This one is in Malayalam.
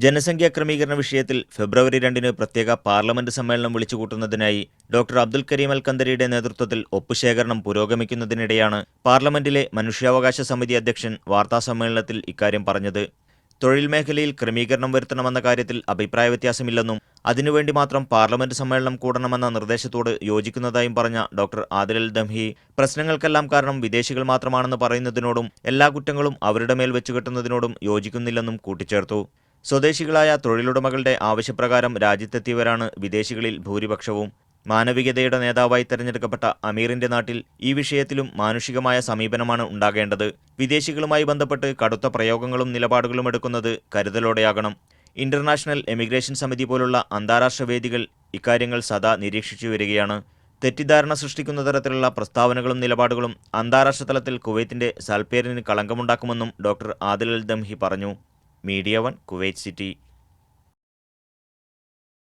ജനസംഖ്യാ ക്രമീകരണ വിഷയത്തിൽ ഫെബ്രുവരി 2-ന് പ്രത്യേക പാർലമെന്റ് സമ്മേളനം വിളിച്ചുകൂട്ടുന്നതിനായി ഡോക്ടർ അബ്ദുൽ കരീം അൽ കന്ദരിയുടെ നേതൃത്വത്തിൽ ഒപ്പുശേഖരണം പുരോഗമിക്കുന്നതിനിടെയാണ് പാർലമെന്റിലെ മനുഷ്യാവകാശ സമിതി അധ്യക്ഷൻ വാർത്താസമ്മേളനത്തിൽ ഇക്കാര്യം പറഞ്ഞത്. തൊഴിൽ മേഖലയിൽ ക്രമീകരണം വരുത്തണമെന്ന കാര്യത്തിൽ അഭിപ്രായ വ്യത്യാസമില്ലെന്നും അതിനുവേണ്ടി മാത്രം പാർലമെന്റ് സമ്മേളനം കൂടണമെന്ന നിർദ്ദേശത്തോട് യോജിക്കുന്നതായും പറഞ്ഞ ഡോക്ടർ ആദിൽ അൽ ദംഹി പ്രശ്നങ്ങൾക്കെല്ലാം കാരണം വിദേശികൾ മാത്രമാണെന്ന് പറയുന്നതിനോടും എല്ലാ കുറ്റങ്ങളും അവരുടെ മേൽ വെച്ചുകെട്ടുന്നതിനോടും യോജിക്കുന്നില്ലെന്നും കൂട്ടിച്ചേർത്തു. സ്വദേശികളായ തൊഴിലുടമകളുടെ ആവശ്യപ്രകാരം രാജ്യത്തെത്തിയവരാണ് വിദേശികളിൽ ഭൂരിപക്ഷവും. മാനവികതയുടെ നേതാവായി തെരഞ്ഞെടുക്കപ്പെട്ട അമീറിന്റെ നാട്ടിൽ ഈ വിഷയത്തിലും മാനുഷികമായ സമീപനമാണ് ഉണ്ടാകേണ്ടത്. വിദേശികളുമായി ബന്ധപ്പെട്ട് കടുത്ത പ്രയോഗങ്ങളും നിലപാടുകളും എടുക്കുന്നത് കരുതലോടെയാകണം. ഇന്റർനാഷണൽ എമിഗ്രേഷൻ സമിതി പോലുള്ള അന്താരാഷ്ട്ര വേദികൾ ഇക്കാര്യങ്ങൾ സദാ നിരീക്ഷിച്ചു വരികയാണ്. തെറ്റിദ്ധാരണ സൃഷ്ടിക്കുന്ന തരത്തിലുള്ള പ്രസ്താവനകളും നിലപാടുകളും അന്താരാഷ്ട്ര തലത്തിൽ കുവൈത്തിന്റെ സൽപ്പേരിന് കളങ്കമുണ്ടാക്കുമെന്നും ഡോക്ടർ ആദിൽ അൽ ദംഹി പറഞ്ഞു. Media 1 Kuwait city.